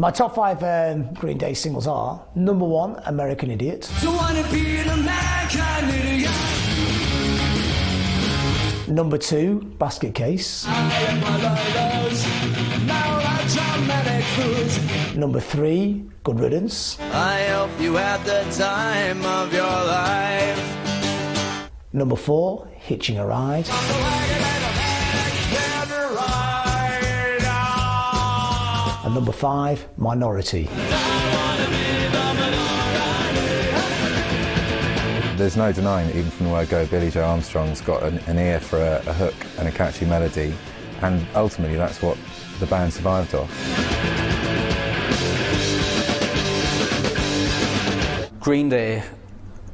My top 5 Green Day singles are number 1, American Idiot. Don't wanna be an American idiot. Number 2, Basket Case. Number 3, Good Riddance. I hope you had the time of your life. Number 4, Hitching a Ride. And number 5, Minority. There's no denying that even from the word go, Billy Joe Armstrong's got an ear for a hook and a catchy melody, and ultimately that's what the band survived off. Green Day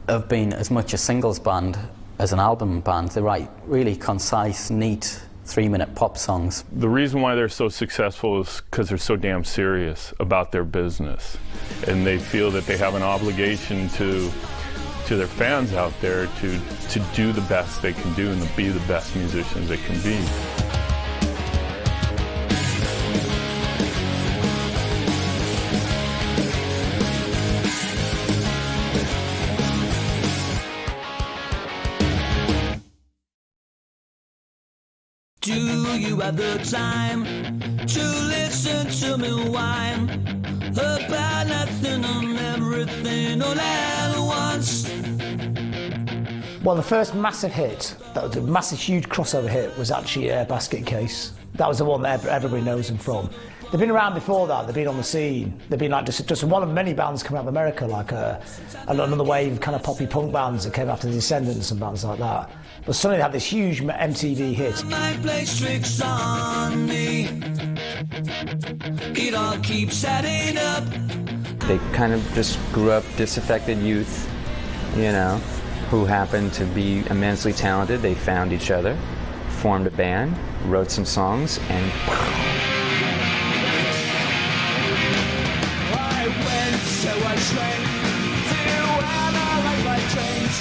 have been as much a singles band as an album band. They write really concise, neat, 3-minute pop songs. The reason why they're so successful is because they're so damn serious about their business, and they feel that they have an obligation to their fans out there to do the best they can do and to be the best musicians they can be. Do you have the time to listen to me whine about nothing and everything all at once? Well, the first massive hit, that was a massive, huge crossover hit, was actually Basket Case. That was the one that everybody knows them from. They've been around before that, they've been on the scene. They've been like just one of many bands coming out of America, like another wave of kind of poppy punk bands that came after the Descendants and bands like that. But suddenly they had this huge MTV hit. My place tricks on me. It all keeps adding up. They kind of just grew up disaffected youth, you know, who happened to be immensely talented. They found each other, formed a band, wrote some songs, and I went to a train to analyze my trains.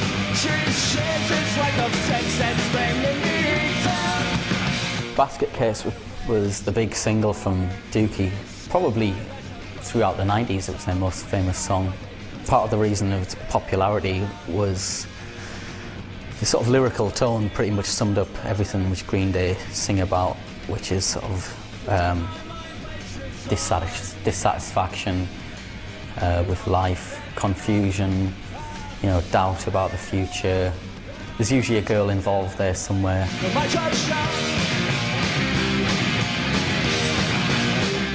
It's like a sex and Basket Case was the big single from Dookie. Probably throughout the 90s it was their most famous song. Part of the reason of its popularity was the sort of lyrical tone pretty much summed up everything which Green Day sing about, which is sort of dissatisfaction with life, confusion, you know, doubt about the future. There's usually a girl involved there somewhere.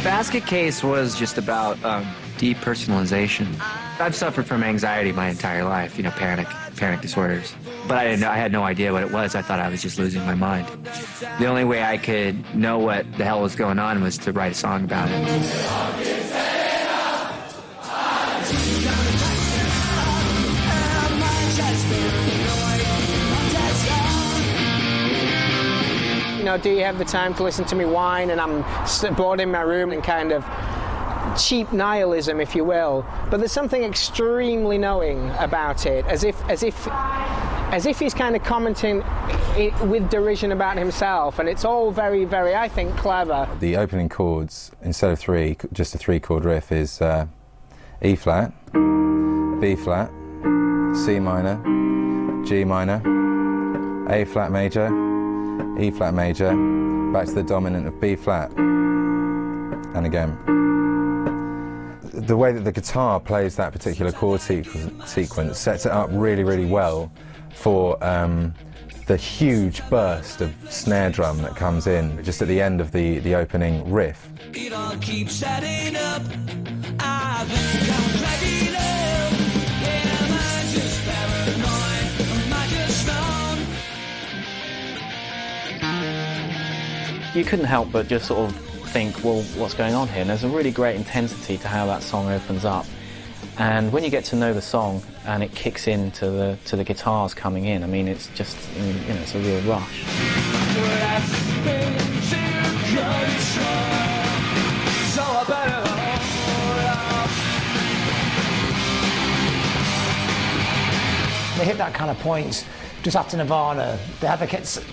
Basket Case was just about depersonalization. I've suffered from anxiety my entire life, you know, panic disorders. But I had no idea what it was. I thought I was just losing my mind. The only way I could know what the hell was going on was to write a song about it. You know, do you have the time to listen to me whine? And I'm bored in my room and kind of cheap nihilism, if you will. But there's something extremely knowing about it, as if he's kind of commenting with derision about himself, and it's all very, very, I think, clever. The opening chords, instead of 3, just a 3-chord riff, is E flat, B flat, C minor, G minor, A flat major, E flat major, back to the dominant of B flat, and again. The way that the guitar plays that particular chord sequence sets it up really, really well for the huge burst of snare drum that comes in just at the end of the opening riff. It all keeps adding up. I think I'm cracking up. Am I just paranoid? Am I just stoned? You couldn't help but just sort of think, well, what's going on here? And there's a really great intensity to how that song opens up. And when you get to know the song and it kicks into the guitars coming in, I mean, it's just, you know, it's a real rush. They hit that kind of point just after Nirvana. They have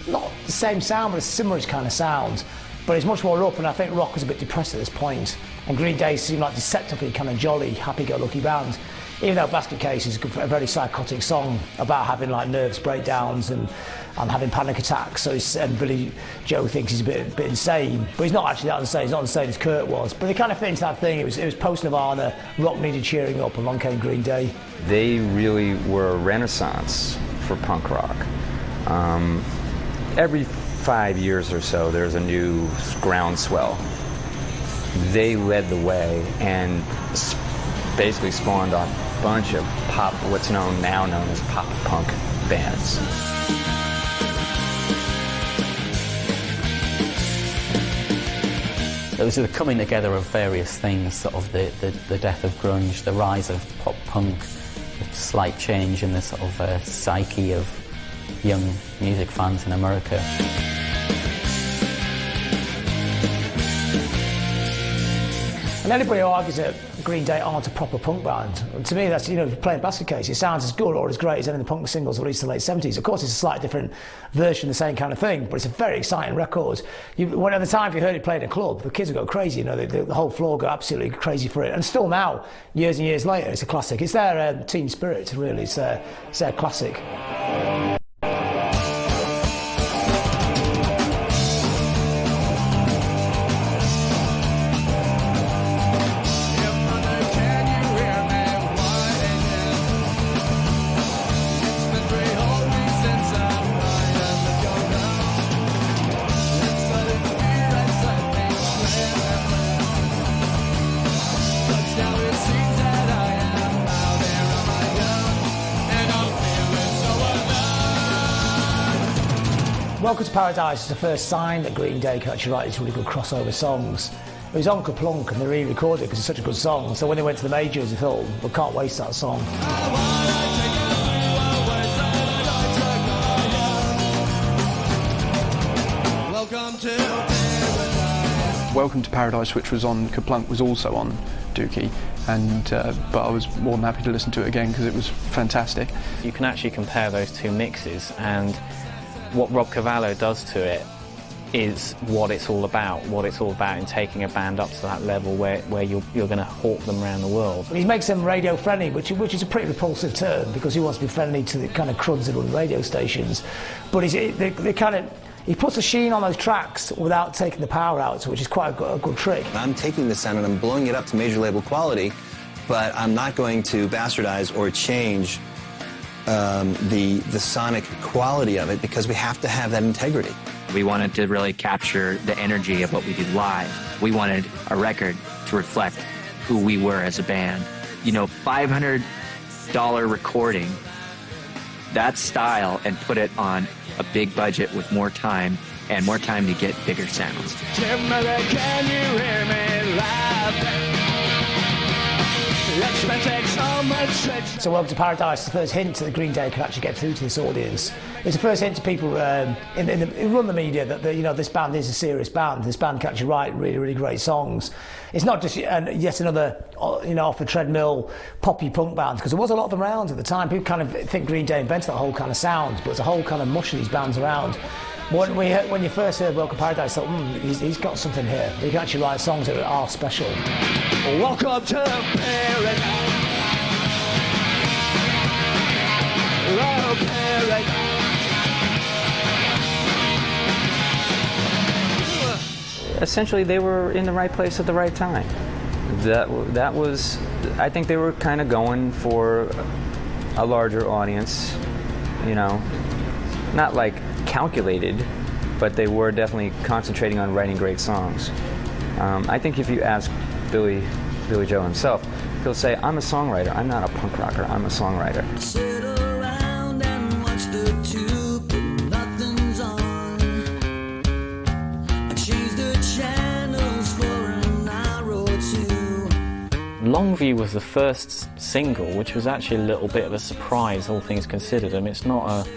not the same sound, but a similar kind of sound. but it's much more up, and I think rock was a bit depressed at this point. And Green Day seemed like deceptively kind of jolly, happy-go-lucky band. Even though Basket Case is a very psychotic song about having like nervous breakdowns and having panic attacks, and Billy Joe thinks he's a bit insane, but he's not actually that insane. He's not as insane as Kurt was. But they kind of fit into that thing. It was post-Nirvana, rock needed cheering up, and along came Green Day. They really were a renaissance for punk rock. Every 5 years or so, there's a new groundswell. They led the way and basically spawned a bunch of pop, what's now known as pop punk bands. It was the coming together of various things, sort of the death of grunge, the rise of pop punk, the slight change in the sort of psyche of young music fans in America. And anybody who argues that Green Day aren't a proper punk band, to me that's, playing Basket Case, it sounds as good or as great as any of the punk singles released in the late 70s. Of course it's a slightly different version, the same kind of thing, but it's a very exciting record. When at the time if you heard it played in a club, the kids would go crazy, the whole floor go absolutely crazy for it. And still now, years and years later, it's a classic. It's their teen spirit, really. It's their classic. Welcome to Paradise is the first sign that Green Day can actually write these really good crossover songs. It was on Kerrang and they re-recorded it because it's such a good song. So when they went to the majors, they thought, we can't waste that song. Welcome to Paradise, which was on Kerrang, was also on Dookie, but I was more than happy to listen to it again because it was fantastic. You can actually compare those two mixes, and what Rob Cavallo does to it is what it's all about in taking a band up to that level where you're going to hawk them around the world. He makes them radio friendly, which is a pretty repulsive term because he wants to be friendly to the kind of cruds that run radio stations. But he puts a sheen on those tracks without taking the power out, which is quite a good trick. I'm taking the sound and I'm blowing it up to major label quality, but I'm not going to bastardize or change the sonic quality of it because we have to have that integrity. We wanted to really capture the energy of what we do live. We wanted a record to reflect who we were as a band. $500 recording that style and put it on a big budget with more time and more time to get bigger sounds. Can you hear me loud? So Welcome to Paradise is the first hint that Green Day can actually get through to this audience. It's the first hint to people who run the media that this band is a serious band. This band can actually write really, really great songs. It's not just yet another off the treadmill poppy punk band, because there was a lot of them around at the time. People kind of think Green Day invented that whole kind of sound, but there's a whole kind of mush of these bands around. When you first heard Welcome to Paradise, I thought, he's got something here. He can actually write songs that are special. Welcome to Paradise. Oh, Paradise. Essentially, they were in the right place at the right time. That was, I think they were kind of going for a larger audience, not like calculated, but they were definitely concentrating on writing great songs. I think if you ask Billy Joe himself, he'll say, I'm a songwriter. I'm not a punk rocker. I'm a songwriter. Sit around and watch the tube, but nothing's on. I change the channels for an hour or two. Longview was the first single, which was actually a little bit of a surprise, all things considered. I mean, it's not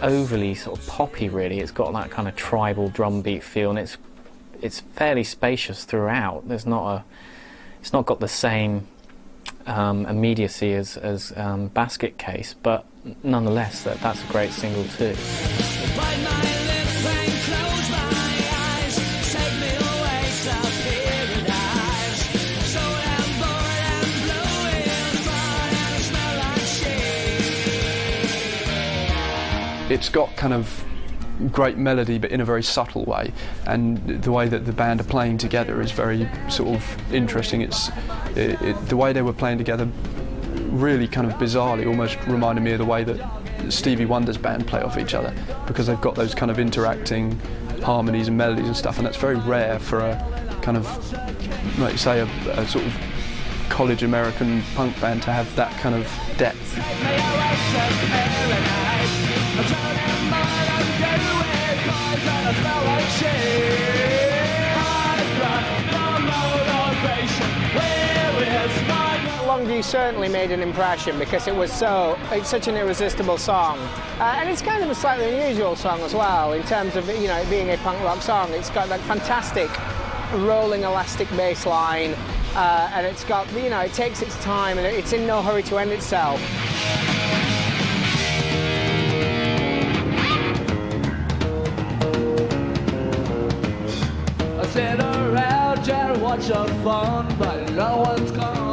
overly sort of poppy, really. It's got that kind of tribal drum beat feel, and it's fairly spacious throughout. It's not got the same immediacy as Basket Case, but nonetheless, that's a great single too. Bite my lip and close my eyes. it's got kind of great melody, but in a very subtle way, and the way that the band are playing together is very sort of interesting. The way they were playing together really kind of bizarrely almost reminded me of the way that Stevie Wonder's band play off each other, because they've got those kind of interacting harmonies and melodies and stuff, and that's very rare for a kind of, like you say, a sort of college American punk band to have that kind of depth. Longview certainly made an impression because it's such an irresistible song, and it's kind of a slightly unusual song as well in terms of, you know, it being a punk rock song. It's got that fantastic rolling elastic bass line, and it's got, you know, it takes its time and it's in no hurry to end itself. I sit around and watch the fun, but no one's calling.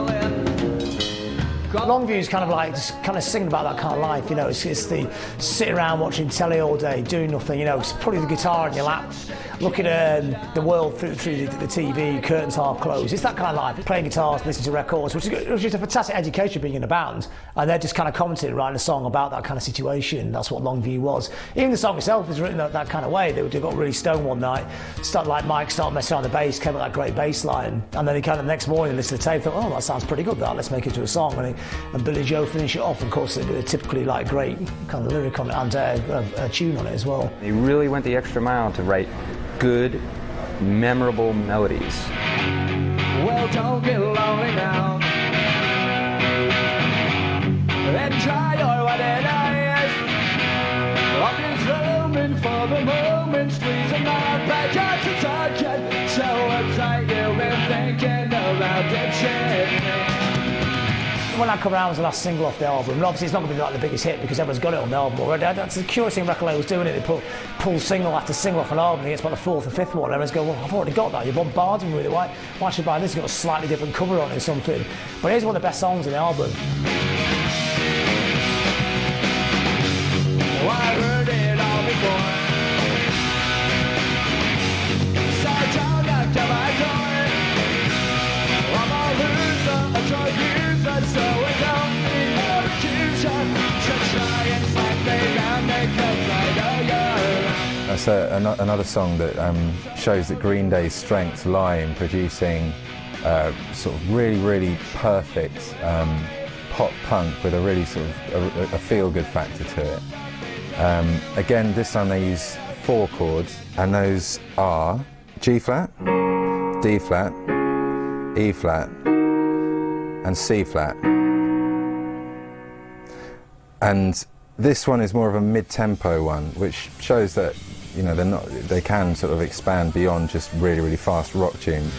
Longview's kind of like just kind of singing about that kind of life, you know. It's the sitting around watching telly all day, doing nothing, you know, putting the guitar in your lap, looking at the world through the TV, curtains half closed. It's that kind of life, playing guitars, listening to records, which is a fantastic education being in a band. And they're just kind of commenting, writing a song about that kind of situation. That's what Longview was. Even the song itself is written that kind of way. They got really stoned one night, Mike started messing around the bass, came up with that great bass line, and then he kind of the next morning listened to the tape, thought, oh, that sounds pretty good, let's make it into a song. And Billy Joe finished it off. Of course, they're typically like great kind of lyric on it and a tune on it as well. They really went the extra mile to write good, memorable melodies. Well, don't get lonely now. Enjoy your what it is. I'm just roaming for the moment, squeezing my back out to target. So it's like you've been thinking about that shit. When I Come Around was the last single off the album, and obviously it's not going to be like the biggest hit because everyone's got it on the album already. That's the curious thing record labels doing it. They pull single after single off an album, and it's about the fourth or fifth one, and everyone's going, well, I've already got that, you're bombarding me with it, why should I buy this? It's got a slightly different cover on it or something. But here's one of the best songs on the album. Oh, I heard it all before. So don't knock on my door. I'm a loser, a drug user, so I don't need no accuser. So try and slap me down because I know you're around. That's another song that shows that Green Day's strengths lie in producing sort of really, really perfect pop punk with a really sort of a feel-good factor to it. Again, this time they use 4 chords, and those are G flat, D flat, E flat, and C flat. And this one is more of a mid-tempo one, which shows that, you know, they can sort of expand beyond just really, really fast rock tunes.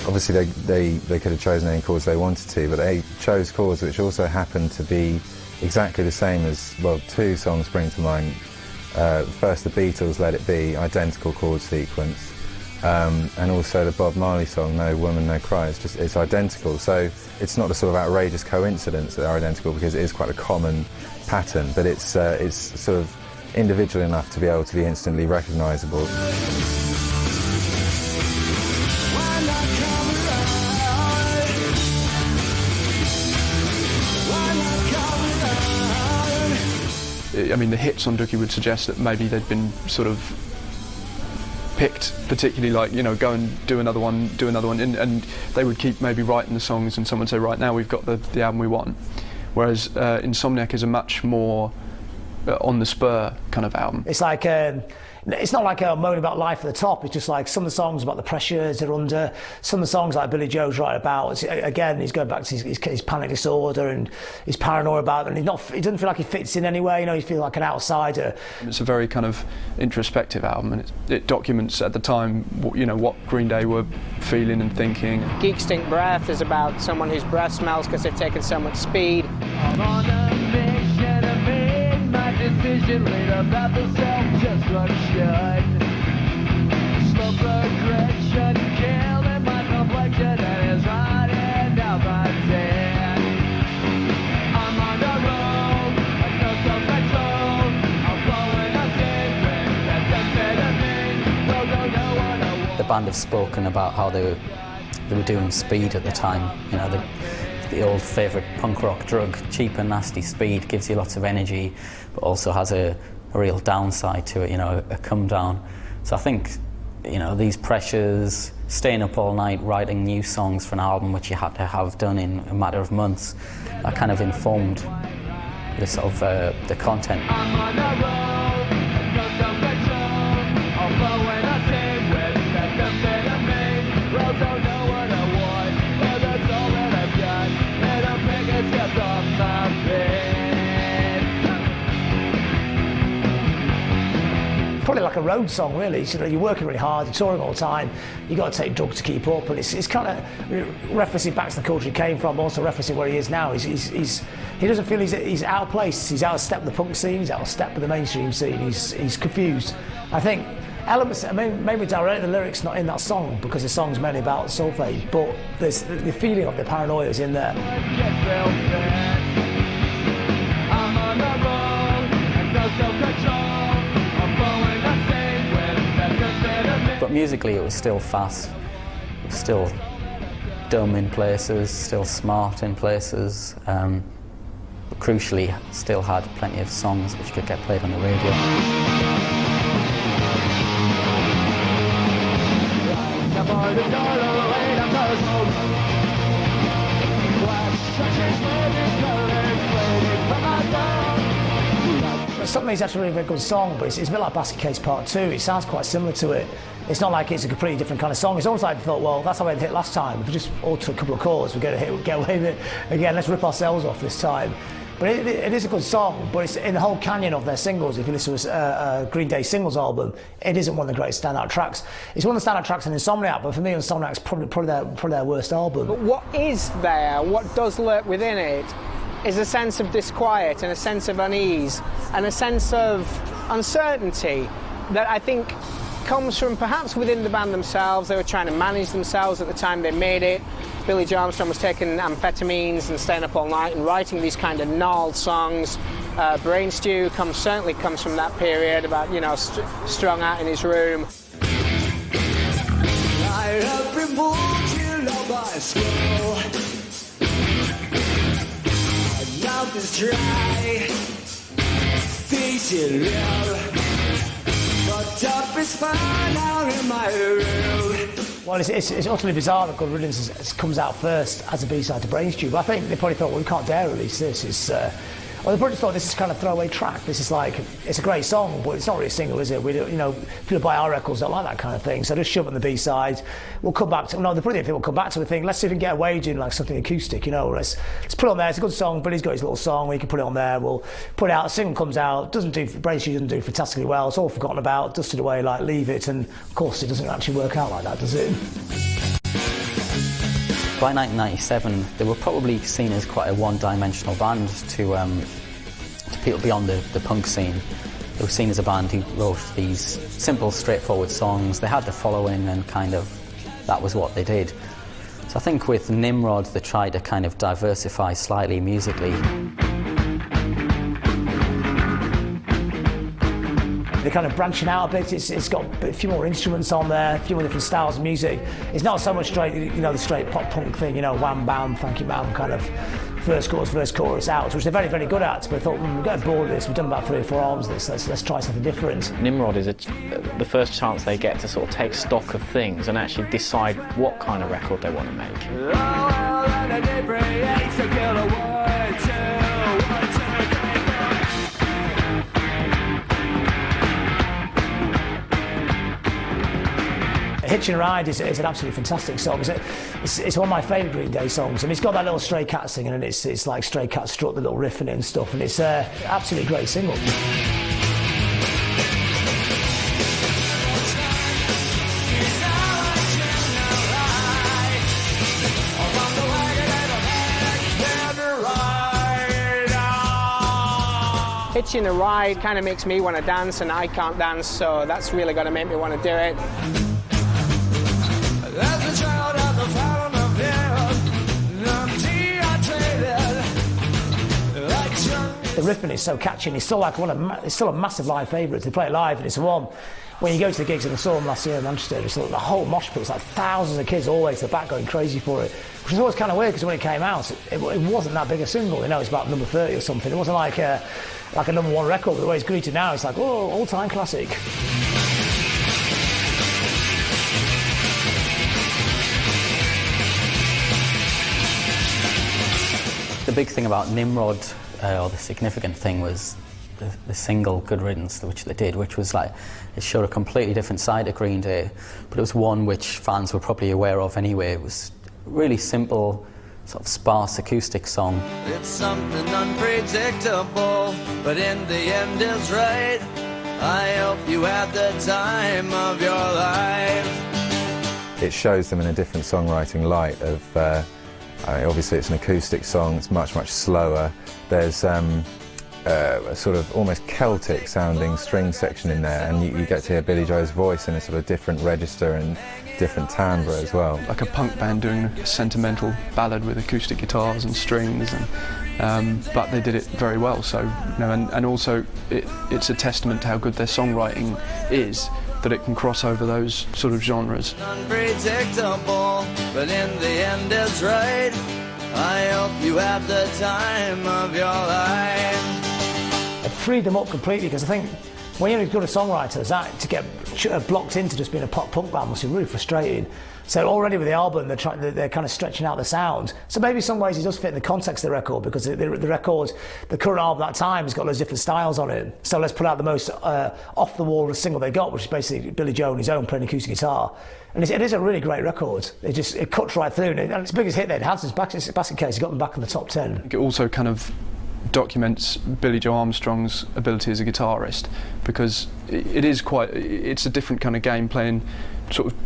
Obviously they could have chosen any chords they wanted to, but they chose chords which also happened to be exactly the same as, well, 2 songs spring to mind. First the Beatles' Let It Be, identical chord sequence, and also the Bob Marley song No Woman No Cry. It's identical, so it's not a sort of outrageous coincidence that they're identical, because it is quite a common pattern, but it's sort of individual enough to be able to be instantly recognisable. I mean, the hits on Dookie would suggest that maybe they'd been sort of picked, particularly like, you know, go and do another one, and they would keep maybe writing the songs, and someone would say, right, now we've got the album we want. Whereas Insomniac is a much more on the spur kind of album. It's like it's not like a moan about life at the top. It's just like some of the songs about the pressures they're under. Some of the songs like Billy Joe's writing about. Again, he's going back to his panic disorder and his paranoia about it. And he doesn't feel like he fits in anyway. You know, he feels like an outsider. It's a very kind of introspective album, and it documents at the time, what Green Day were feeling and thinking. Geek Stink Breath is about someone whose breath smells because they've taken so much speed. I'm on a mission, I made my decision, laid about the self just what it should. Slow progression, killing my complexion, and it's running down my head. I'm on the road, I know self-control. I'm blowing up secrets, that's amphetamine. The band have spoken about how they were doing speed at the time. You know, the old favourite punk rock drug, cheap and nasty speed, gives you lots of energy, but also has a real downside to it, you know, a come down. So I think, you know, these pressures, staying up all night, writing new songs for an album which you had to have done in a matter of months, that kind of informed the sort of the content. I'm on the road, no self-control. I'm blowing up secrets, that's amphetamine. Well, don't know what I want, but that's all that I've got. And I'm picking steps off my bed. Probably like a road song, really. You know, you're working really hard, you're touring all the time, you've got to take drugs to keep up, and it's kind of referencing back to the culture he came from, also referencing where he is now. He doesn't feel he's out of place, he's out of step with the punk scene, he's out of step with the mainstream scene, he's confused. I think elements, maybe directly the lyrics not in that song, because the song's mainly about sulfate, but there's the feeling of the paranoia is in there. I'm on the road, and no self-control. But musically it was still fast, it was still dumb in places, still smart in places, but crucially still had plenty of songs which could get played on the radio. Something's actually a really very good song, but it's a bit like Basket Case Part 2. It sounds quite similar to it. It's not like it's a completely different kind of song. It's almost like I thought, well, that's how I hit last time. If we just alter a couple of chords, we'll get away with it again. Let's rip ourselves off this time. But it is a good song, but it's in the whole canyon of their singles. If you listen to a Green Day singles album, it isn't one of the great standout tracks. It's one of the standout tracks in Insomniac, but for me, Insomniac's probably their worst album. But what is there, what does lurk within it, is a sense of disquiet and a sense of unease and a sense of uncertainty that I think comes from perhaps within the band themselves. They were trying to manage themselves at the time they made it. Billy Joe Armstrong was taking amphetamines and staying up all night and writing these kind of gnarled songs. Brain Stew certainly comes from that period about, you know, strung out in his room. I have removed you love by school. My mouth is dry. Things you love. But up is fine out in my room. Well, it's utterly bizarre that Good Riddance comes out first as a B-side to Brain Stew, but I think they probably thought, well, we can't dare release this. Well, they probably thought this is kind of throwaway track. This is like, it's a great song, but it's not really a single, is it? We don't, you know, people buy our records don't like that kind of thing, so just shove it on the B-side. We'll come back to, no, they probably think we'll come back to the thing. Let's see if we can get away doing like something acoustic, you know. Let's put it on there. It's a good song. Billy's got his little song. We can put it on there. We'll put it out. A single comes out. Brain Stew doesn't do fantastically well. It's all forgotten about. Dusted away. Like leave it. And of course, it doesn't actually work out like that, does it? By 1997, they were probably seen as quite a one-dimensional band to people beyond the punk scene. They were seen as a band who wrote these simple, straightforward songs. They had the following, and kind of that was what they did. So I think with Nimrod, they tried to kind of diversify slightly musically. They're kind of branching out a bit. It's got a few more instruments on there, a few more different styles of music. It's not so much straight, you know, the straight pop punk thing, you know, wham bam, funky bam kind of verse chorus out, which they're very, very good at. But I thought, we're getting bored of this. We've done about 3 or 4 albums of this. Let's try something different. Nimrod is the first chance they get to sort of take stock of things and actually decide what kind of record they want to make. Hitching a Ride is an absolutely fantastic song. It's one of my favourite Green Day songs. I mean, it's got that little Stray Cat singing, and it's like Stray Cat strut, the little riff in it and stuff, and it's an absolutely great single. Hitching a Ride kind of makes me want to dance, and I can't dance, so that's really going to make me want to do it. The riff in it's so catchy, and it's still like it's still a massive live favourite. They play it live, and it's one when you go to the gigs, and I saw them last year in Manchester. It's like the whole mosh pit was like thousands of kids always to the back going crazy for it, which is always kind of weird because when it came out, it wasn't that big a single. You know, it's about number 30 or something. It wasn't like a number one record. But the way it's greeted now, it's like all-time classic. The big thing about Nimrod, or the significant thing, was the single Good Riddance, which they did, which was like, it showed a completely different side of Green Day, but it was one which fans were probably aware of anyway. It was a really simple, sort of sparse acoustic song. It's something unpredictable, but in the end is right. I hope you had the time of your life. It shows them in a different songwriting light of, obviously it's an acoustic song, it's much slower. There's a sort of almost Celtic sounding string section in there, and you get to hear Billy Joe's voice in a sort of different register and different timbre as well. Like a punk band doing a sentimental ballad with acoustic guitars and strings, but they did it very well. So, you know, and also it's a testament to how good their songwriting is, that it can cross over those sort of genres. Unpredictable, but in the end it's right. I hope you had the time of your life. It freed them up completely, because I think when you're as good a songwriter as that, to get blocked into just being a pop punk band must be really frustrating. So already with the album, they're kind of stretching out the sound. So maybe in some ways it does fit in the context of the record, because the record, the current album at that time, has got those different styles on it. So let's put out the most off-the-wall single they got, which is basically Billy Joe on his own playing acoustic guitar. And it is a really great record. It cuts right through, and its biggest hit then, Hanson's Basket Case, got them back in the top 10. It also kind of documents Billy Joe Armstrong's ability as a guitarist, because it's a different kind of game, playing sort of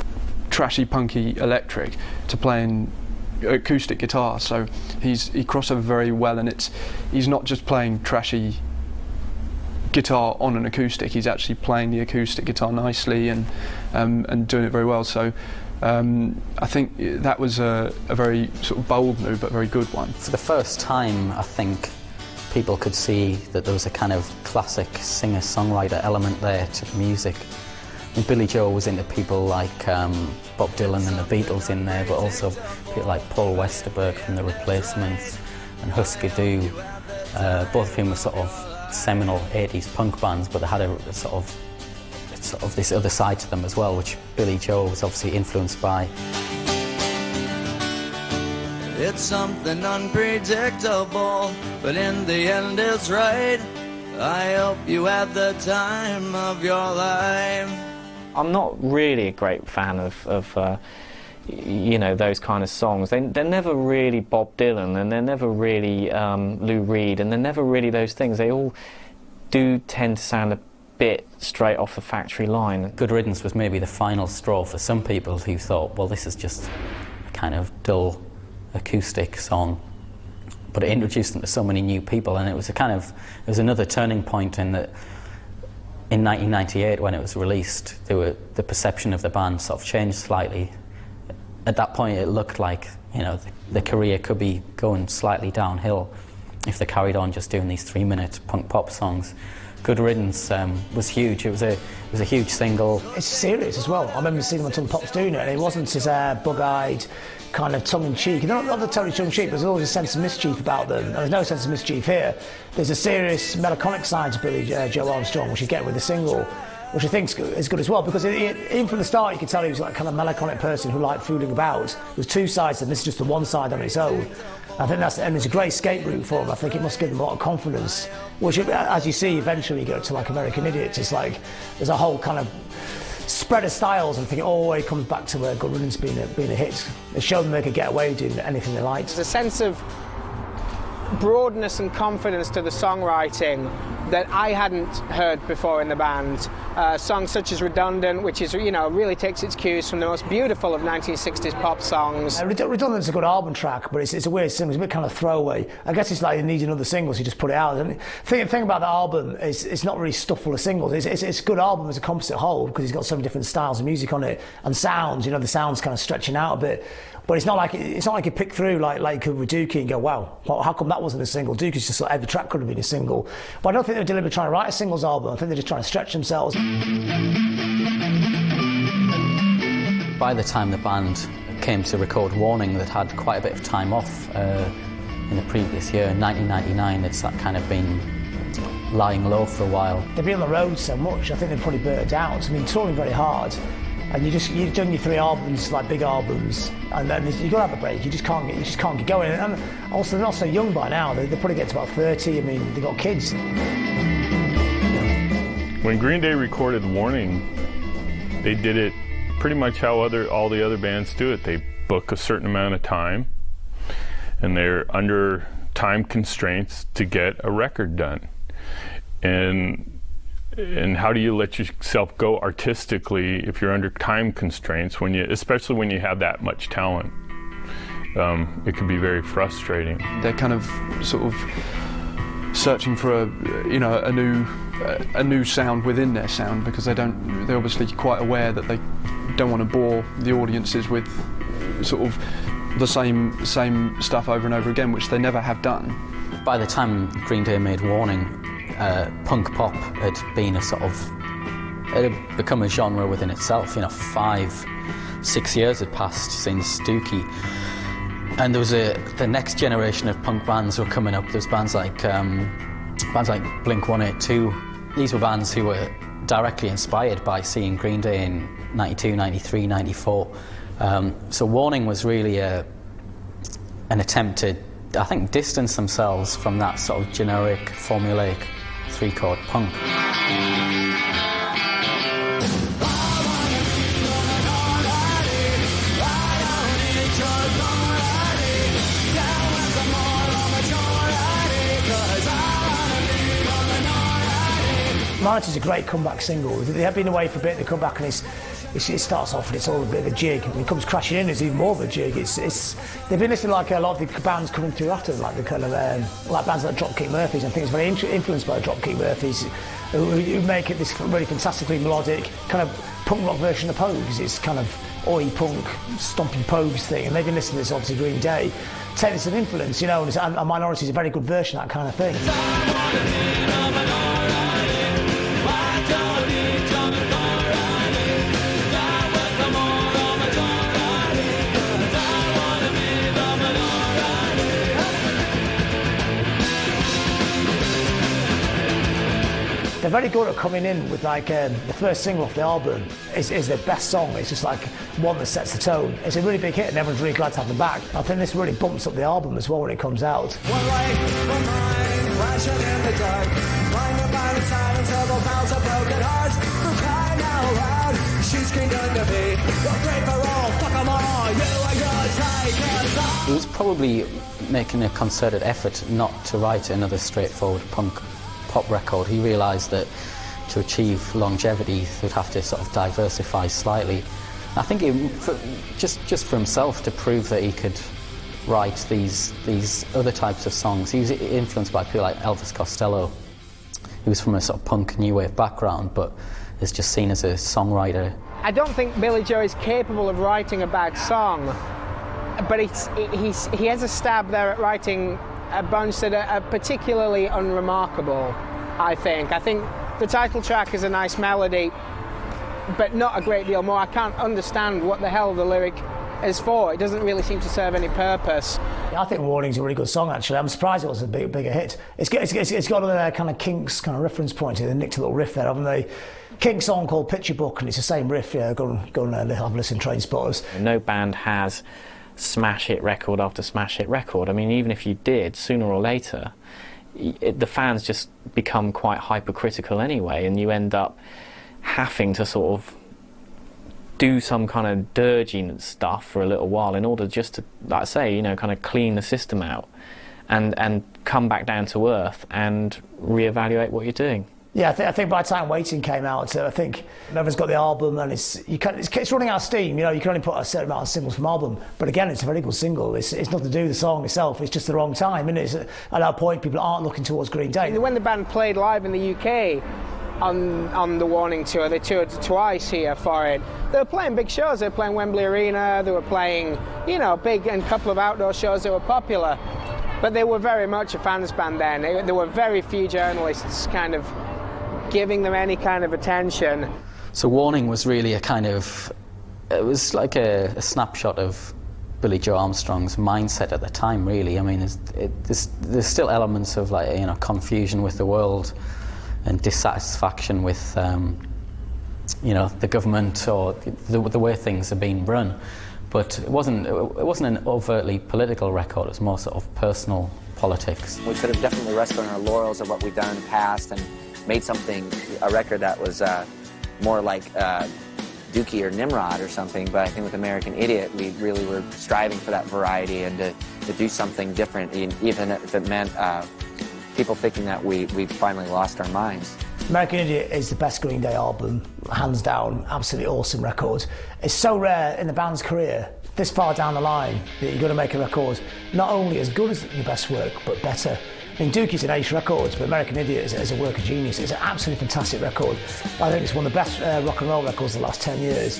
trashy, punky electric to playing acoustic guitar. So he crosses over very well, and he's not just playing trashy guitar on an acoustic, he's actually playing the acoustic guitar nicely and doing it very well. So I think that was a very sort of bold move, but very good one. For the first time, I think people could see that there was a kind of classic singer-songwriter element there to the music. And Billy Joe was into people like Bob Dylan and the Beatles in there, but also people like Paul Westerberg from The Replacements and Husker Du, both of whom were sort of seminal 80s punk bands, but they had a sort of this other side to them as well, which Billy Joe was obviously influenced by. It's something unpredictable, but in the end it's right. I hope you had the time of your life. I'm not really a great fan of you know, those kind of songs. They're never really Bob Dylan, and they're never really Lou Reed, and they're never really those things. They all do tend to sound a bit straight off the factory line. Good Riddance was maybe the final straw for some people who thought, well, this is just a kind of dull acoustic song, but it introduced them to so many new people, and it was another turning point in that. In 1998, when it was released, the perception of the band sort of changed slightly. At that point, it looked like, you know, the career could be going slightly downhill if they carried on just doing these 3-minute punk pop songs. Good Riddance was huge. It was a huge single. It's serious as well. I remember seeing them on Tongue Pops doing it, and it wasn't as bug-eyed, kind of tongue-in-cheek. They're not totally tongue-in-cheek, but there's always a sense of mischief about them. And there's no sense of mischief here. There's a serious melancholic side to Billy Joe Armstrong, which you get with the single, which I think is good as well, because even from the start you could tell he was like a kind of melancholic person who liked fooling about. There's two sides, and this is just the one side on its own. I think and it's a great escape route for him. I think it must give him a lot of confidence, which, as you see, eventually you go to like American Idiots. It's like there's a whole kind of spread of styles, and I think it always comes back to where Good Riddance being a hit. They showed them they could get away doing anything they liked. There's a sense of broadness and confidence to the songwriting that I hadn't heard before in the band. Songs such as Redundant, which is, you know, really takes its cues from the most beautiful of 1960s pop songs. Redundant's a good album track, but it's a weird single. It's a bit kind of throwaway. I guess it's like you need another single, so you just put it out. And the thing about the album is it's not really stuff full of singles. It's a good album as a composite whole because it's got so many different styles of music on it and sounds. You know, the sounds kind of stretching out a bit. But it's not like you pick through like you could with Dookie and go, wow, well, how come that wasn't a single? Dookie's just like every track could have been a single. But I don't think they were deliberately trying to write a singles album. I think they're just trying to stretch themselves. By the time the band came to record Warning, they'd had quite a bit of time off in the previous year. In 1999, it's that kind of been lying low for a while. They've been on the road so much, I think they've probably burnt out. I mean, touring very hard. And you've done your 3 albums, like big albums, and then you've got to have a break. You just can't get going. And also, they're not so young by now. They probably get to about 30. I mean, they've got kids. When Green Day recorded Warning, they did it pretty much how all the other bands do it. They book a certain amount of time, and they're under time constraints to get a record done. And how do you let yourself go artistically if you're under time constraints, especially when you have that much talent? It can be very frustrating. They're kind of sort of searching for a new sound within their sound, because they're obviously quite aware that they don't want to bore the audiences with sort of the same stuff over and over again, which they never have done. By the time Green Day made Warning, punk pop had been it had become a genre within itself. You know, 5-6 years had passed since Dookie, and there was the next generation of punk bands were coming up. There's bands like Blink-182. These were bands who were directly inspired by seeing Green Day in 92, 93, 94. So Warning was really an attempt to, I think, distance themselves from that sort of generic, formulaic 3-chord punk. Minority is a great comeback single. They have been away for a bit, they come back and it starts off and it's all a bit of a jig, and it comes crashing in, it's even more of a jig. They've been listening like a lot of the bands coming through after, like the kind of like bands like Dropkick Murphys. I think it's very influenced by Dropkick Murphys, who make it this really fantastically melodic kind of punk rock version of Pogues. It's kind of oi punk, stomping Pogues thing, and they've been listening to this obviously Green Day, take this as an influence, you know, and Minority is a very good version of that kind of thing. They're very good at coming in with like the first single off the album is their best song. It's just like one that sets the tone. It's a really big hit and everyone's really glad to have them back. I think this really bumps up the album as well when it comes out. One light, one mind, flashing in the dark. Blind by the silence of a thousand broken hearts. Who crying out loud? She screamed unto me. You're great for all, fuck them all. You are your take. He was probably making a concerted effort not to write another straightforward punk pop record. He realised that to achieve longevity he'd have to sort of diversify slightly. I think just for himself, to prove that he could write these other types of songs. He was influenced by people like Elvis Costello. He was from a sort of punk new wave background, but is just seen as a songwriter. I don't think Billy Joe is capable of writing a bad song, but he has a stab there at writing a bunch that are particularly unremarkable, I think. I think the title track is a nice melody, but not a great deal more. I can't understand what the hell the lyric is for. It doesn't really seem to serve any purpose. Yeah, I think Warning's a really good song, actually. I'm surprised it was a bigger hit. It's got a kind of Kinks kind of reference point. They nicked a little riff there, haven't they? Kinks song called Picture Book, and it's the same riff. Yeah, go and have a listen, Train Spotters. No band has smash hit record after smash hit record. I mean, even if you did, sooner or later, the fans just become quite hypercritical anyway, and you end up having to sort of do some kind of dirging stuff for a little while in order just to, like I say, you know, kind of clean the system out and come back down to earth and reevaluate what you're doing. Yeah, I think by the time Waiting came out, I think everyone's got the album and it's running out of steam. You know, you can only put a certain amount of singles from album. But again, it's a very good single. It's nothing to do with the song itself. It's just the wrong time, isn't it? At that point, people aren't looking towards Green Day. When the band played live in the UK on the Warning tour, they toured twice here for it. They were playing big shows. They were playing Wembley Arena. They were playing, you know, big and couple of outdoor shows that were popular. But they were very much a fans band then. There were very few journalists kind of giving them any kind of attention. So Warning was really a kind of, it was like a snapshot of Billy Joe Armstrong's mindset at the time, really. I mean, there's still elements of, like, you know, confusion with the world and dissatisfaction with, you know, the government or the way things are being run. But it wasn't an overtly political record. It was more sort of personal politics. We could have definitely rested on our laurels of what we've done in the past and made a record that was more like Dookie or Nimrod or something, but I think with American Idiot we really were striving for that variety and to do something different, even if it meant people thinking that we finally lost our minds. American Idiot is the best Green Day album, hands down, absolutely awesome record. It's so rare in the band's career, this far down the line, that you're going to make a record not only as good as your best work, but better. I mean, Dookie's an Ace Records, but American Idiot is a work of genius. It's an absolutely fantastic record. I think it's one of the best rock and roll records of the last 10 years.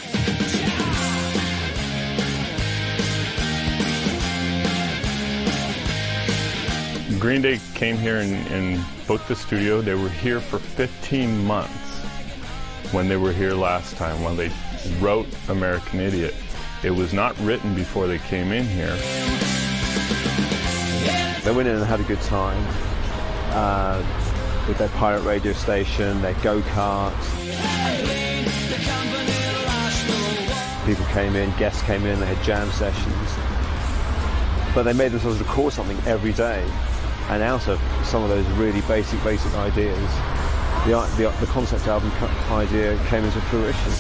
Green Day came here and booked the studio. They were here for 15 months when they were here last time, when they wrote American Idiot. It was not written before they came in here. They went in and had a good time with their pirate radio station, their go-karts. People came in, guests came in, they had jam sessions. But they made themselves record something every day. And out of some of those really basic ideas, the concept album idea came into fruition.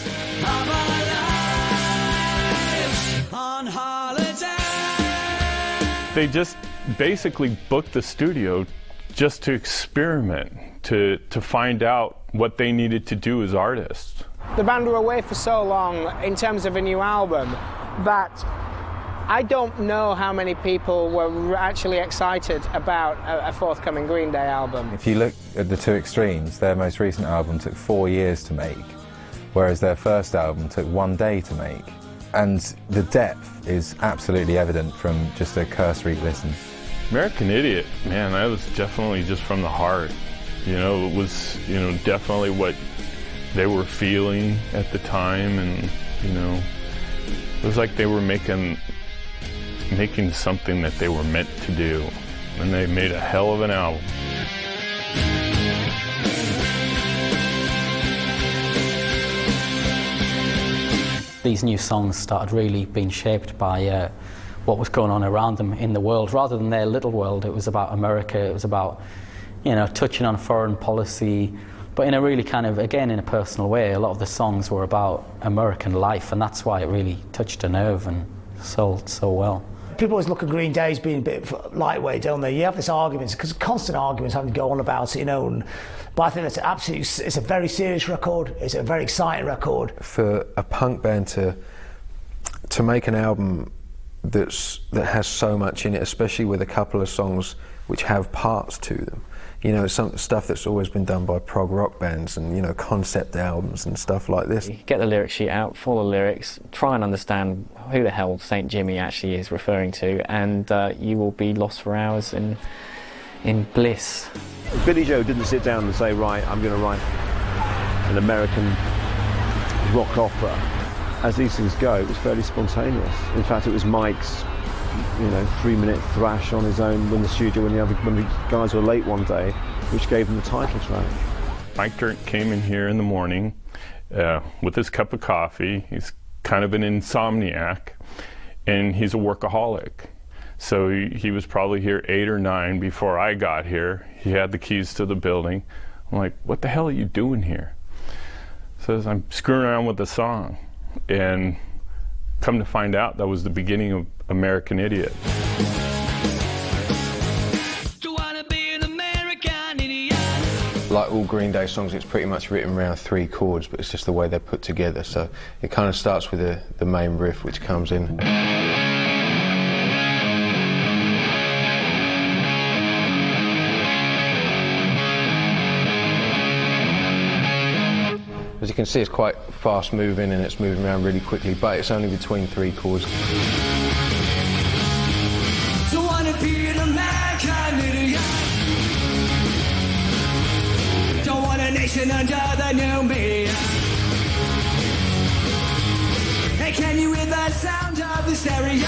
They just basically booked the studio just to experiment, to find out what they needed to do as artists. The band were away for so long in terms of a new album that I don't know how many people were actually excited about a forthcoming Green Day album. If you look at the two extremes, their most recent album took 4 years to make, whereas their first album took 1 day to make. And the depth is absolutely evident from just a cursory listen. American Idiot, man, that was definitely just from the heart. You know, it was, you know, definitely what they were feeling at the time, and, you know, it was like they were making something that they were meant to do, and they made a hell of an album. These new songs started really being shaped by what was going on around them in the world. Rather than their little world, it was about America, it was about, you know, touching on foreign policy, but in a really kind of, again, in a personal way. A lot of the songs were about American life, and that's why it really touched a nerve and sold so well. People always look at Green Day as being a bit lightweight, don't they? You have this argument, because constant arguments having to go on about it, you know. But I think it's a very serious record. It's a very exciting record. For a punk band to make an album that has so much in it, especially with a couple of songs which have parts to them. You know, some stuff that's always been done by prog rock bands and, you know, concept albums and stuff like this. Get the lyric sheet out, full of lyrics, try and understand who the hell St. Jimmy actually is referring to, and you will be lost for hours in bliss. Billy Joe didn't sit down and say, right, I'm going to write an American rock opera. As these things go, it was fairly spontaneous. In fact, it was Mike's, you know, 3-minute thrash on his own in the studio when the guys were late one day, which gave him the title track. Mike Dirnt came in here in the morning with his cup of coffee. He's kind of an insomniac, and he's a workaholic. So he was probably here 8 or 9 before I got here. He had the keys to the building. I'm like, what the hell are you doing here? He says, I'm screwing around with the song. and come to find out that was the beginning of American Idiot. Like all Green Day songs, it's pretty much written around 3 chords, but it's just the way they're put together. So it kind of starts with the main riff, which comes in. As you can see, it's quite fast moving and it's moving around really quickly, but it's only between 3 chords. Don't wanna be an American idiot. Don't want a nation under the new me. Hey, can you hear the sound of the stereo?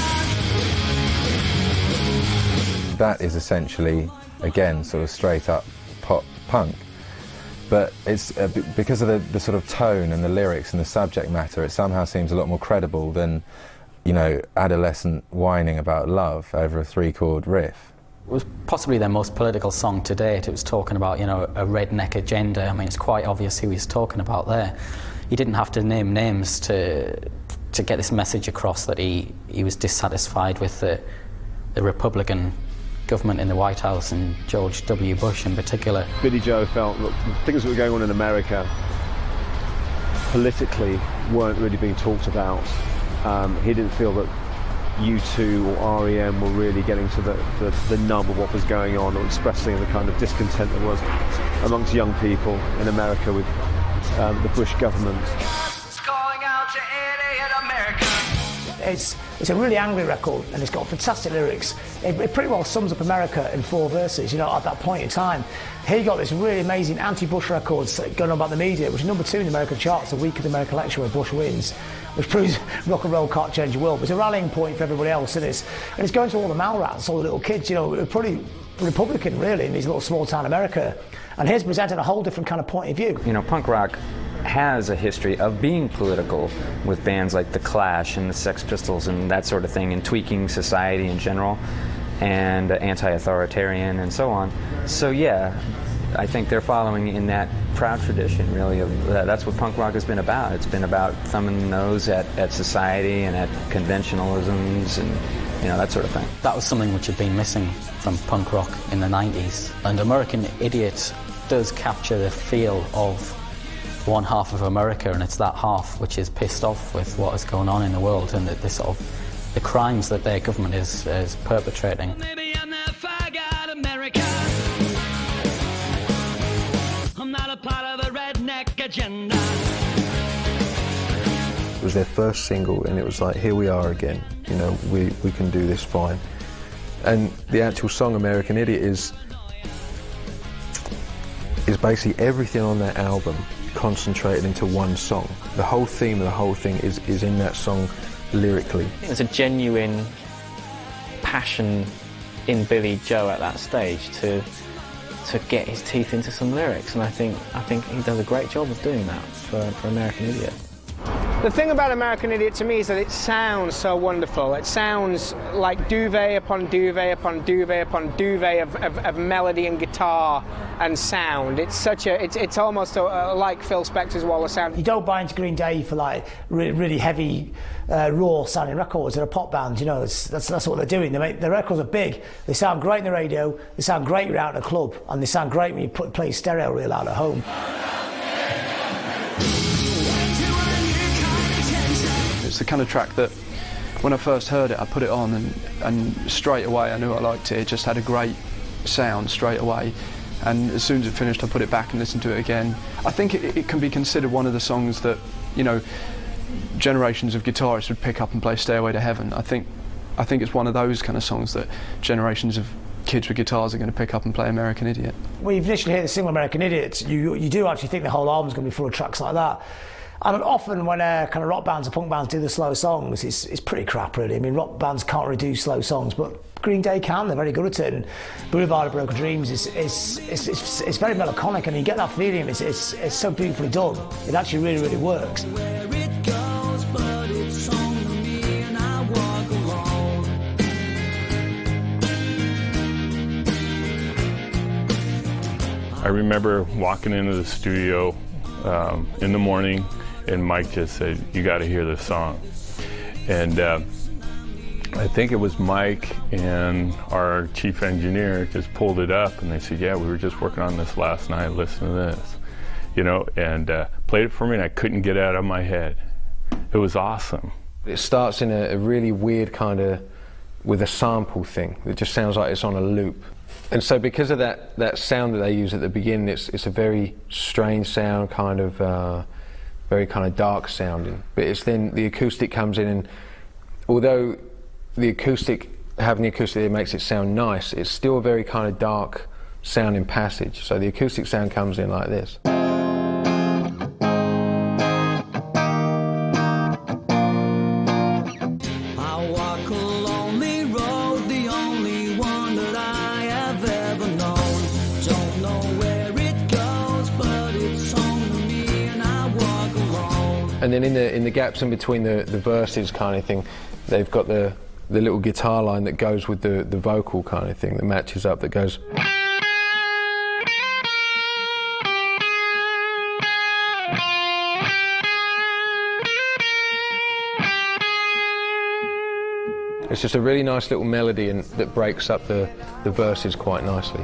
That is essentially, again, sort of straight up pop punk. But it's because of the sort of tone and the lyrics and the subject matter, it somehow seems a lot more credible than, you know, adolescent whining about love over a 3-chord riff. It was possibly their most political song to date. It was talking about, you know, a redneck agenda. I mean, it's quite obvious who he's talking about there. He didn't have to name names to get this message across that he was dissatisfied with the Republican government in the White House and George W. Bush in particular. Billy Joe felt that things that were going on in America politically weren't really being talked about. He didn't feel that U2 or REM were really getting to the nub of what was going on, or expressing the kind of discontent that was amongst young people in America with the Bush government. It's a really angry record, and it's got fantastic lyrics. It pretty well sums up America in 4 verses, you know, at that point in time. Here you got this really amazing anti-Bush records going on about the media, which is number 2 in the American charts the week of the American election where Bush wins, which proves rock and roll can't change the world. But it's a rallying point for everybody else, and it's going to all the Malrats, all the little kids, you know, pretty Republican really in these little small town America. And here's presenting a whole different kind of point of view. You know, punk rock has a history of being political, with bands like The Clash and the Sex Pistols and that sort of thing, and tweaking society in general, and anti-authoritarian and so on. So yeah, I think they're following in that proud tradition, really, of that's what punk rock has been about. It's been about thumbing the nose at society and at conventionalisms and, you know, that sort of thing. That was something which had been missing from punk rock in the 90s. And American Idiot does capture the feel of one half of America, and it's that half which is pissed off with what is going on in the world and the sort of the crimes that their government is perpetrating. Maybe I'm that fag-out America. I'm not a part of a redneck agenda. It was their first single, and it was like, here we are again, you know, we can do this fine. And the actual song American Idiot is basically everything on that album concentrated into one song. The whole theme of the whole thing is in that song lyrically. There's a genuine passion in Billy Joe at that stage to get his teeth into some lyrics, and I think he does a great job of doing that for American Idiot. The thing about American Idiot to me is that it sounds so wonderful. It sounds like duvet upon duvet upon duvet upon duvet of melody and guitar and sound. It's such a, it's almost like Phil Spector's Wall of Sound. You don't buy into Green Day for like really heavy, raw sounding records. They're a pop band, you know. That's what they're doing. Their records are big. They sound great in the radio. They sound great when you're out at a club, and they sound great when you play stereo real out at home. It's the kind of track that when I first heard it, I put it on and straight away I knew I liked it. It just had a great sound straight away, and as soon as it finished I put it back and listened to it again. I think it can be considered one of the songs that, you know, generations of guitarists would pick up and play Stairway to Heaven. I think it's one of those kind of songs that generations of kids with guitars are going to pick up and play American Idiot. When you initially hear the single American Idiot, you do actually think the whole album's going to be full of tracks like that. And often when kind of rock bands or punk bands do the slow songs, it's pretty crap, really. I mean, rock bands can't really do slow songs, but Green Day can. They're very good at it. And Boulevard of Broken Dreams is very melancholic, and you get that feeling. It's so beautifully done. It actually really works. I remember walking into the studio in the morning and Mike just said, "You got to hear this song." And I think it was Mike and our chief engineer just pulled it up, and they said, "Yeah, we were just working on this last night. Listen to this," you know, and played it for me, and I couldn't get it out of my head. It was awesome. It starts in a really weird kind of, with a sample thing. It just sounds like it's on a loop. And so because of that sound that they use at the beginning, it's a very strange sound, kind of very kind of dark sounding. But it's then the acoustic comes in, and although having the acoustic it makes it sound nice, it's still a very kind of dark sounding passage. So the acoustic sound comes in like this. And then in the gaps in between the verses kind of thing, they've got the little guitar line that goes with the vocal kind of thing that matches up, that goes. It's just a really nice little melody and that breaks up the verses quite nicely.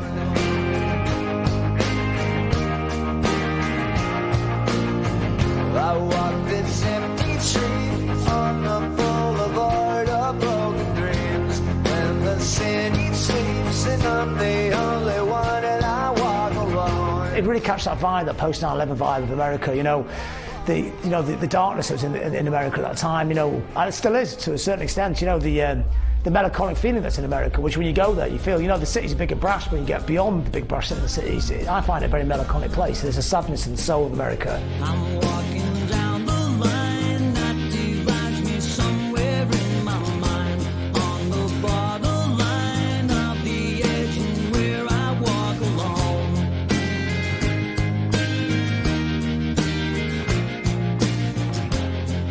It really catches that vibe, that post 9/11 vibe of America. You know, the darkness that was in America at that time. You know, and it still is to a certain extent. You know, the melancholic feeling that's in America, which when you go there, you feel. You know, the city's big and brash, but when you get beyond the big brash in the cities, I find it a very melancholic place. There's a sadness in the soul of America. I'm walking down the line that divides me somewhere in my mind, on the borderline of the edge and where I walk alone.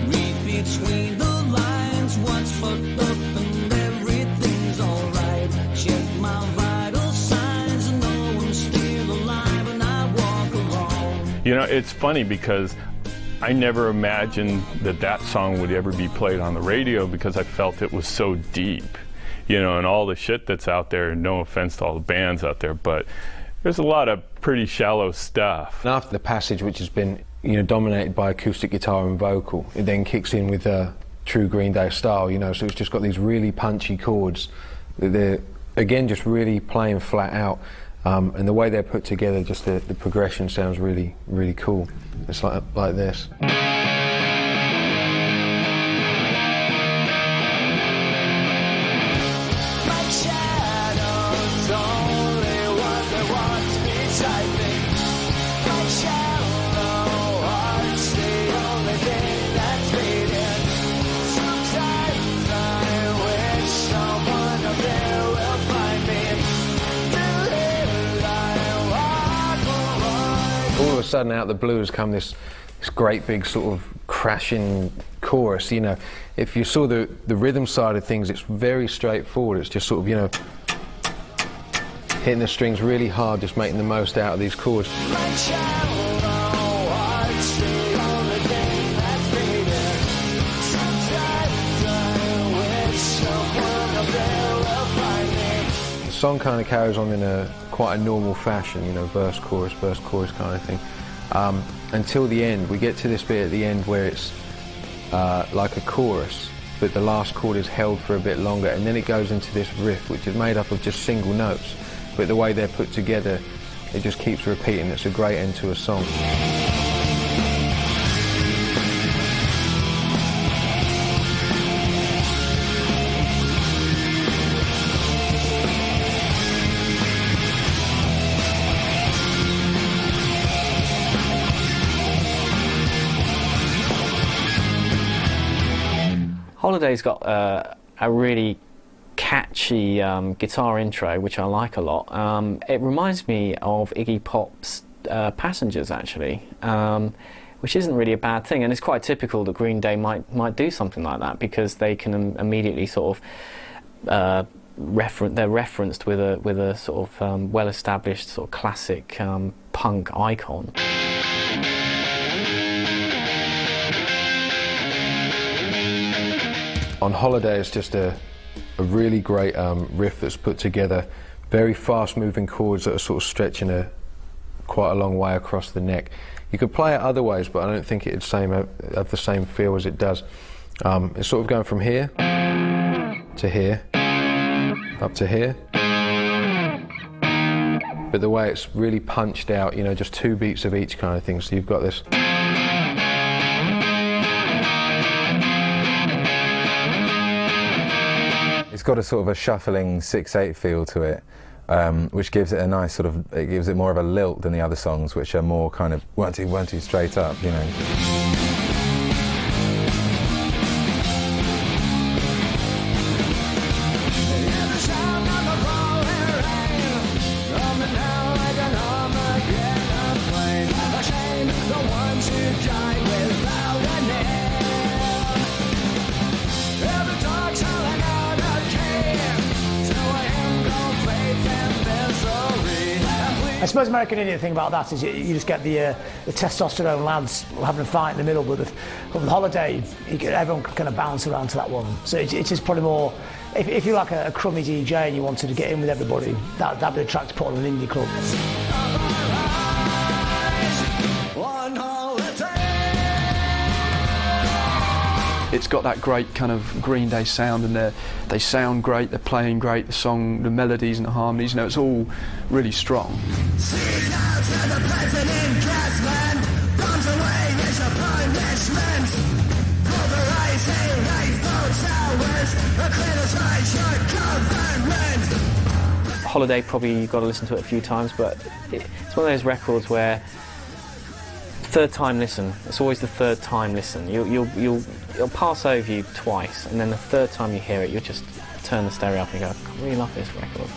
Read between the lines what's fucked up and everything's alright. Check my vital signs and know I'm still alive and I walk alone. You know, it's funny because I never imagined that song would ever be played on the radio because I felt it was so deep, you know, and all the shit that's out there, no offense to all the bands out there, but there's a lot of pretty shallow stuff. And after the passage, which has been, you know, dominated by acoustic guitar and vocal, it then kicks in with true Green Day style, you know, so it's just got these really punchy chords that they're, again, just really playing flat out. And the way they're put together, just the progression sounds really, really cool. It's like this. All of a sudden, out of the blue has come this great big sort of crashing chorus. You know, if you saw the rhythm side of things, it's very straightforward. It's just sort of, you know, hitting the strings really hard, just making the most out of these chords. The song kind of carries on in quite a normal fashion, you know, verse, chorus kind of thing. Until the end, we get to this bit at the end where it's like a chorus, but the last chord is held for a bit longer, and then it goes into this riff, which is made up of just single notes. But the way they're put together, it just keeps repeating. It's a great end to a song. Holiday's got a really catchy guitar intro, which I like a lot. It reminds me of Iggy Pop's Passengers, actually, which isn't really a bad thing, and it's quite typical that Green Day might do something like that, because they can immediately sort of they're referenced with a sort of well-established sort of classic punk icon. On Holiday, it's just a really great riff that's put together, very fast-moving chords that are sort of stretching quite a long way across the neck. You could play it other ways, but I don't think it'd have the same feel as it does. It's sort of going from here to here, up to here. But the way it's really punched out, you know, just 2 beats of each kind of thing. So you've got this. It's got a sort of a shuffling 6/8 feel to it, which gives it a nice sort of, it gives it more of a lilt than the other songs, which are more kind of 1 2 1 2 straight up, you know. I suppose American Idiot thing about that is you just get the testosterone lads having a fight in the middle, but with Holiday, everyone can kind of bounce around to that one. So it's just probably more, if you're like a crummy DJ and you wanted to get in with everybody, that'd be the track to put on an indie club. It's got that great kind of Green Day sound, and they sound great, they're playing great, the song, the melodies and the harmonies, you know, it's all really strong. Holiday, probably you've got to listen to it a few times, but it's one of those records where third time listen, it's always the third time listen. You'll pass over you twice, and then the third time you hear it, you'll just turn the stereo up and go, I really love this record.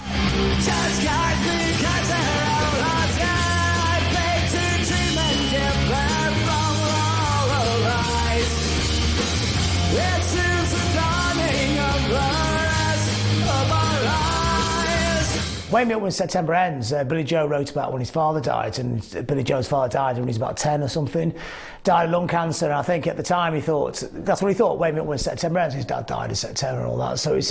Wake Me Up When September Ends, Billy Joe wrote about when his father died, and Billy Joe's father died when he was about 10 or something. Died of lung cancer, and I think at the time he thought, that's what he thought, Wake Me Up When September Ends. His dad died in September and all that, so it's,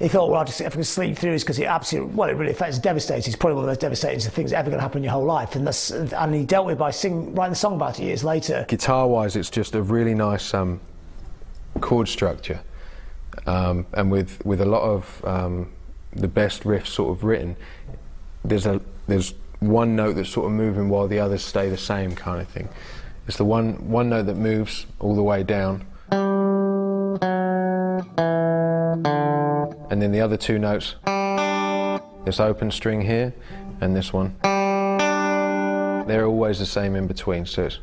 he thought, well, if I can sleep through this, because it absolutely, well, it really affects, it's devastating. It's probably one of the most devastating things ever going to happen in your whole life, and he dealt with it by writing a song about it years later. Guitar-wise, it's just a really nice chord structure, and with a lot of the best riffs sort of written, there's one note that's sort of moving while the others stay the same kind of thing. It's the one note that moves all the way down, and then the other 2 notes, this open string here and this one, they're always the same in between, so it's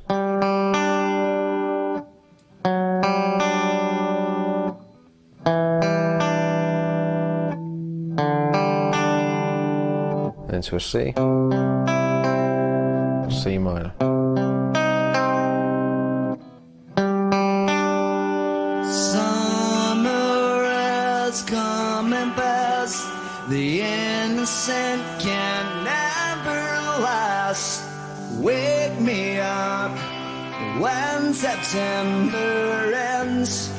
into a C, C minor. Summer has come and passed, the innocent can never last. Wake me up when September ends.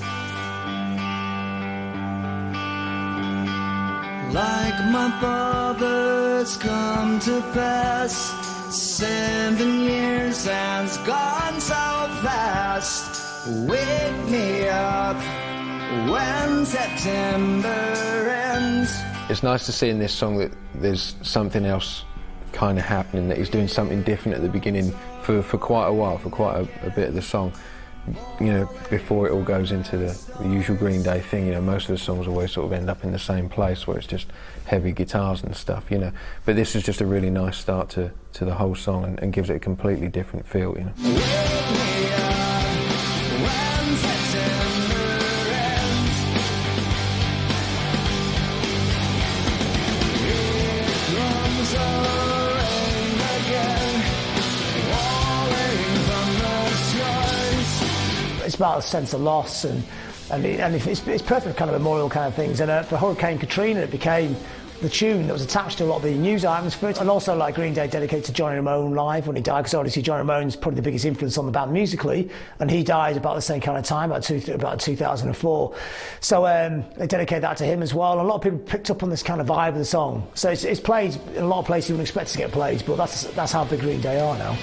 Like my father's come to pass, 7 years has gone so fast. Wake me up when September ends. It's nice to see in this song that there's something else kind of happening, that he's doing something different at the beginning for quite a while, for quite a bit of the song. You know, before it all goes into the usual Green Day thing, you know, most of the songs always sort of end up in the same place where it's just heavy guitars and stuff, you know. But this is just a really nice start to the whole song, and gives it a completely different feel, you know. It's about a sense of loss, and it's perfect kind of memorial kind of things. And for Hurricane Katrina, it became the tune that was attached to a lot of the news items for it, and also like Green Day dedicated to Johnny Ramone live when he died, because obviously Johnny Ramone's probably the biggest influence on the band musically, and he died about the same kind of time, about 2004. So they dedicated that to him as well. And a lot of people picked up on this kind of vibe of the song. So it's played in a lot of places you wouldn't expect it to get played, but that's how big Green Day are now.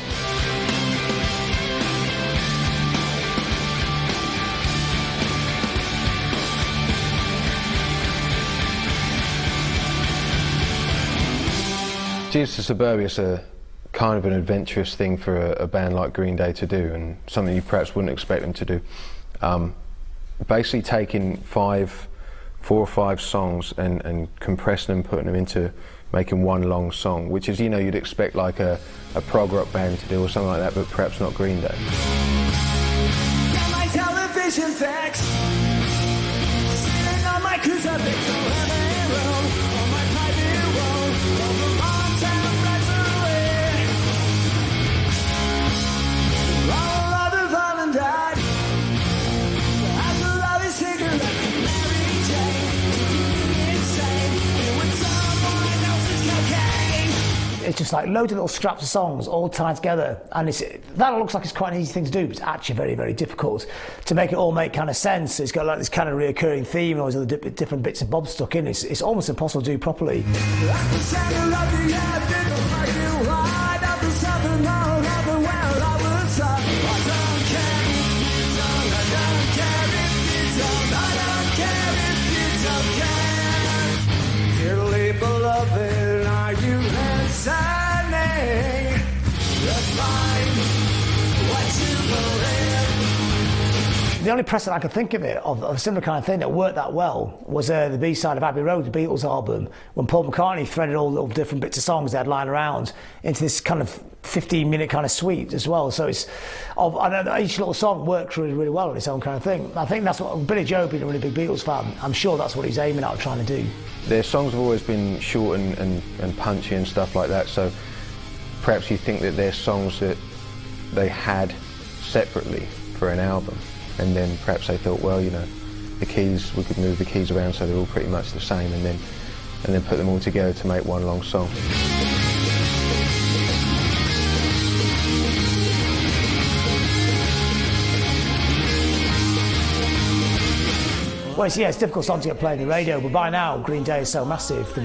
Jesus to Suburbia is a kind of an adventurous thing for a band like Green Day to do, and something you perhaps wouldn't expect them to do. Basically taking 4 or 5 songs and compressing them, putting them into making one long song, which is, you know, you'd expect like a prog rock band to do or something like that, but perhaps not Green Day. Got my television fix, sitting on my cruiser, big so heavy road, on my private road, over Montana, right away. All of the violent died, as a loving cigarette, Mary Jane, insane, it was someone else's cocaine. It's just like loads of little scraps of songs all tied together, and that looks like it's quite an easy thing to do, but it's actually very, very difficult to make it all make kind of sense. It's got like this kind of reoccurring theme and all these other different bits and bobs stuck in. It's almost impossible to do properly. Dearly beloved, are you listening? Define what you believe. The only precedent I could think of it, of a similar kind of thing that worked that well, was the B-side of Abbey Road, the Beatles album, when Paul McCartney threaded all the different bits of songs they had lying around into this kind of 15-minute kind of suite as well. So I know each little song worked really, really well on its own kind of thing. I think that's what Billy Joe, being a really big Beatles fan, I'm sure that's what he's aiming at trying to do. Their songs have always been short and punchy and stuff like that, so perhaps you think that they're songs that they had separately for an album, and then perhaps they thought, well, you know, the keys, we could move the keys around so they're all pretty much the same, and then put them all together to make one long song. Well, it's a difficult song to get played on the radio, but by now Green Day is so massive,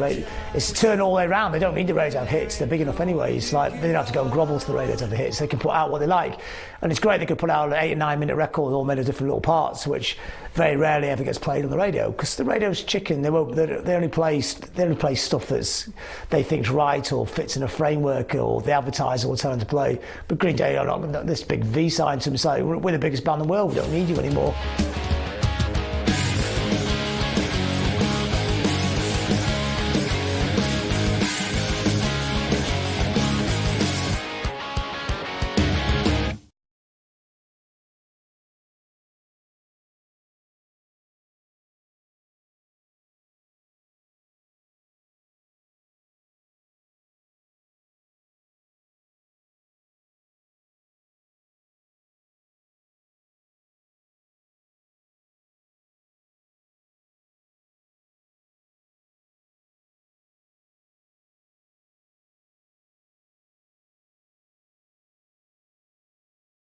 it's turned all the way around. They don't need the radio to have hits, they're big enough anyway. It's like they don't have to go and grovel to the radio to have the hits, they can put out what they like. And it's great they could put out an 8 or 9 minute record all made of different little parts, which very rarely ever gets played on the radio, because the radio's chicken. They only play stuff that's they think's right or fits in a framework or the advertiser will tell them to play. But Green Day are not this big V sign to them, say, we're the biggest band in the world, we don't need you anymore.